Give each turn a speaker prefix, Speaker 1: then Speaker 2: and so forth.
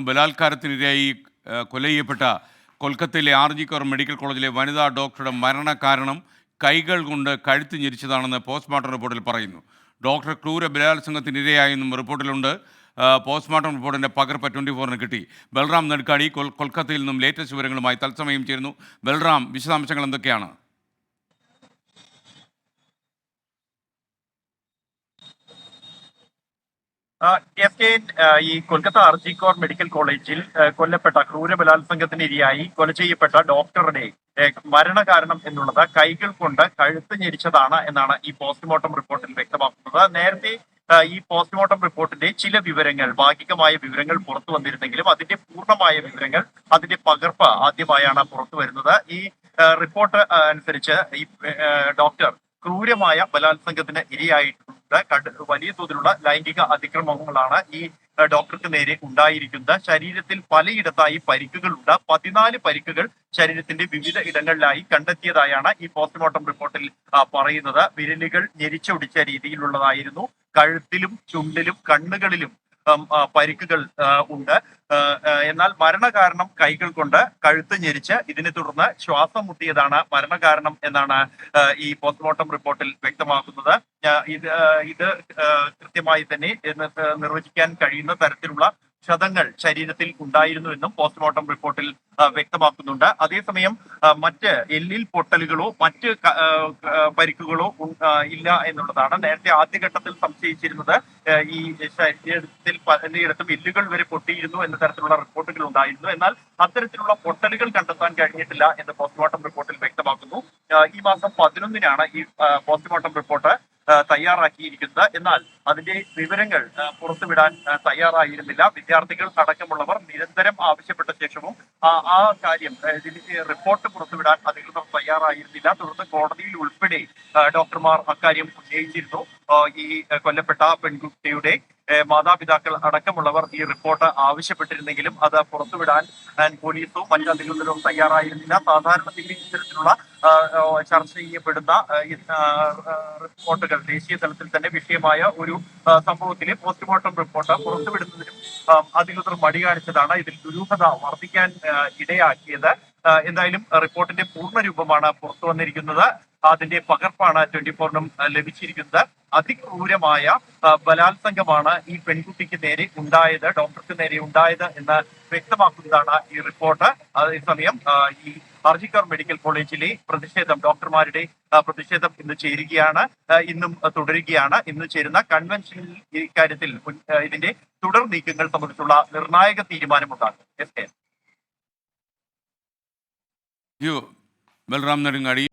Speaker 1: ബലാത്കാരത്തിനിരയായി കൊല ചെയ്യപ്പെട്ട കൊൽക്കത്തയിലെ RG കർ മെഡിക്കൽ കോളേജിലെ വനിതാ ഡോക്ടറുടെ മരണകാരണം കൈകൾ കൊണ്ട് കഴുത്ത് ഞെരിച്ചതാണെന്ന് പോസ്റ്റ്മോർട്ടം റിപ്പോർട്ടിൽ പറയുന്നു. ഡോക്ടർ ക്രൂര ബലാത്സംഗത്തിനിരയായെന്നും റിപ്പോർട്ടിലുണ്ട്. പോസ്റ്റ്മോർട്ടം റിപ്പോർട്ടിൻ്റെ പകർപ്പ് 24-ന് കിട്ടി. ബൽറാം നെടുക്കാടി കൊൽക്കത്തയിൽ നിന്നും ലേറ്റസ്റ്റ് വിവരങ്ങളുമായി തത്സമയം ചേരുന്നു. ബൽറാം, വിശദാംശങ്ങൾ എന്തൊക്കെയാണ്?
Speaker 2: ഈ കൊൽക്കത്ത RG കർ മെഡിക്കൽ കോളേജിൽ കൊല്ലപ്പെട്ട ക്രൂര ബലാത്സംഗത്തിന് ഇരയായി കൊല ചെയ്യപ്പെട്ട ഡോക്ടറുടെ മരണകാരണം എന്നുള്ളത് കൈകൾ കൊണ്ട് കഴുത്ത് ഞെരിച്ചതാണ് എന്നാണ് ഈ പോസ്റ്റ്മോർട്ടം റിപ്പോർട്ടിൽ വ്യക്തമാക്കുന്നത്. നേരത്തെ ഈ പോസ്റ്റ്മോർട്ടം റിപ്പോർട്ടിന്റെ ചില വിവരങ്ങൾ, ഭാഗികമായ വിവരങ്ങൾ പുറത്തു വന്നിരുന്നെങ്കിലും അതിന്റെ പൂർണ്ണമായ വിവരങ്ങൾ, അതിന്റെ പകർപ്പ് ആദ്യമായാണ് പുറത്തു വരുന്നത്. ഈ റിപ്പോർട്ട് അനുസരിച്ച് ഈ ഡോക്ടർ ക്രൂരമായ ബലാത്സംഗത്തിന് ഇരയായിട്ടുണ്ട്. വലിയ തോതിലുള്ള ലൈംഗിക അതിക്രമങ്ങളാണ് ഈ ഡോക്ടർക്ക് നേരെ ഉണ്ടായിരിക്കുന്നത്. ശരീരത്തിൽ പലയിടത്തായി പരിക്കുകളുണ്ട്. 14 പരിക്കുകൾ ശരീരത്തിന്റെ വിവിധ ഇടങ്ങളിലായി കണ്ടെത്തിയതായാണ് ഈ പോസ്റ്റ്മോർട്ടം റിപ്പോർട്ടിൽ പറയുന്നത്. വിരലുകൾ ഞെരിച്ചൊടിച്ച രീതിയിലുള്ളതായിരുന്നു. കഴുത്തിലും ചുണ്ടിലും കണ്ണുകളിലും പരിക്കുകൾ ഉണ്ട്. എന്നാൽ മരണകാരണം കൈകൾ കൊണ്ട് കഴുത്ത് ഞെരിച്ച് ഇതിനെ തുടർന്ന് ശ്വാസം മുട്ടിയതാണ് മരണകാരണം എന്നാണ് ഈ പോസ്റ്റ്മോർട്ടം റിപ്പോർട്ടിൽ വ്യക്തമാക്കുന്നത്. ഇത് കൃത്യമായി തന്നെ നിർവചിക്കാൻ കഴിയുന്ന തരത്തിലുള്ള ക്ഷതങ്ങൾ ശരീരത്തിൽ ഉണ്ടായിരുന്നുവെന്നും പോസ്റ്റ്മോർട്ടം റിപ്പോർട്ടിൽ വ്യക്തമാക്കുന്നുണ്ട്. അതേസമയം മറ്റ് എല്ലിൽ പൊട്ടലുകളോ മറ്റ് പരിക്കുകളോ ഇല്ല എന്നുള്ളതാണ്. നേരത്തെ ആദ്യഘട്ടത്തിൽ സംശയിച്ചിരുന്നത് ഈ ശരീരത്തിൽ പലയിടത്തും എല്ലുകൾ വരെ പൊട്ടിയിരുന്നു എന്ന തരത്തിലുള്ള റിപ്പോർട്ടുകൾ ഉണ്ടായിരുന്നു. എന്നാൽ അത്തരത്തിലുള്ള പൊട്ടലുകൾ കണ്ടെത്താൻ കഴിഞ്ഞിട്ടില്ല എന്ന് പോസ്റ്റ്മോർട്ടം റിപ്പോർട്ടിൽ വ്യക്തമാക്കുന്നു. ഈ മാസം 11-നാണ് ഈ പോസ്റ്റ്മോർട്ടം റിപ്പോർട്ട് തയ്യാറാക്കിയിരിക്കുന്നത്. എന്നാൽ അതിന്റെ വിവരങ്ങൾ പുറത്തുവിടാൻ തയ്യാറായിരുന്നില്ല. വിദ്യാർത്ഥികൾ അടക്കമുള്ളവർ നിരന്തരം ആവശ്യപ്പെട്ട ശേഷവും ആ കാര്യം റിപ്പോർട്ട് പുറത്തുവിടാൻ അധികൃതർ തയ്യാറായിരുന്നില്ല. തുടർന്ന് കോടതിയിൽ ഉൾപ്പെടെ ഡോക്ടർമാർ അക്കാര്യം ഉന്നയിച്ചിരുന്നു. ഈ കൊല്ലപ്പെട്ട പെൺകുട്ടിയുടെ മാതാപിതാക്കൾ അടക്കമുള്ളവർ ഈ റിപ്പോർട്ട് ആവശ്യപ്പെട്ടിരുന്നെങ്കിലും അത് പുറത്തുവിടാൻ പോലീസോ മറ്റു അധികൃതരോ തയ്യാറായിരുന്നില്ല. സാധാരണഗതിയിൽ ഇത്തരത്തിലുള്ള ചർച്ച ചെയ്യപ്പെടുന്ന റിപ്പോർട്ടുകൾ ദേശീയ തലത്തിൽ തന്നെ വിഷയമായ ഒരു സംഭവത്തിലെ പോസ്റ്റ്മോർട്ടം റിപ്പോർട്ട് പുറത്തുവിടുന്നതിനും അധികൃതർ മടി കാണിച്ചതാണ് ഇതിൽ ദുരൂഹത വർദ്ധിക്കാൻ ഇടയാക്കിയത്. എന്തായാലും റിപ്പോർട്ടിന്റെ പൂർണ്ണ രൂപമാണ് പുറത്തു വന്നിരിക്കുന്നത്. അതിന്റെ പകർപ്പാണ് 24-നും ലഭിച്ചിരിക്കുന്നത്. അതിക്രൂരമായ ബലാത്സംഗമാണ് ഈ പെൺകുട്ടിക്ക് നേരെ ഉണ്ടായത്, ഡോക്ടർക്ക് നേരെ ഉണ്ടായത് എന്ന് വ്യക്തമാക്കുന്നതാണ് ഈ റിപ്പോർട്ട്. അതേസമയം ഈ RG കർ മെഡിക്കൽ കോളേജിലെ പ്രതിഷേധം, ഡോക്ടർമാരുടെ പ്രതിഷേധം ഇന്ന് ചേരുകയാണ്, ഇന്നും തുടരുകയാണ്. ഇന്ന് ചേരുന്ന കൺവെൻഷനിൽ ഇക്കാര്യത്തിൽ ഇതിന്റെ തുടർ നീക്കങ്ങൾ സംബന്ധിച്ചുള്ള നിർണായക തീരുമാനമുണ്ടാകും.
Speaker 1: ബൽറാം നെടുങ്ങാടി.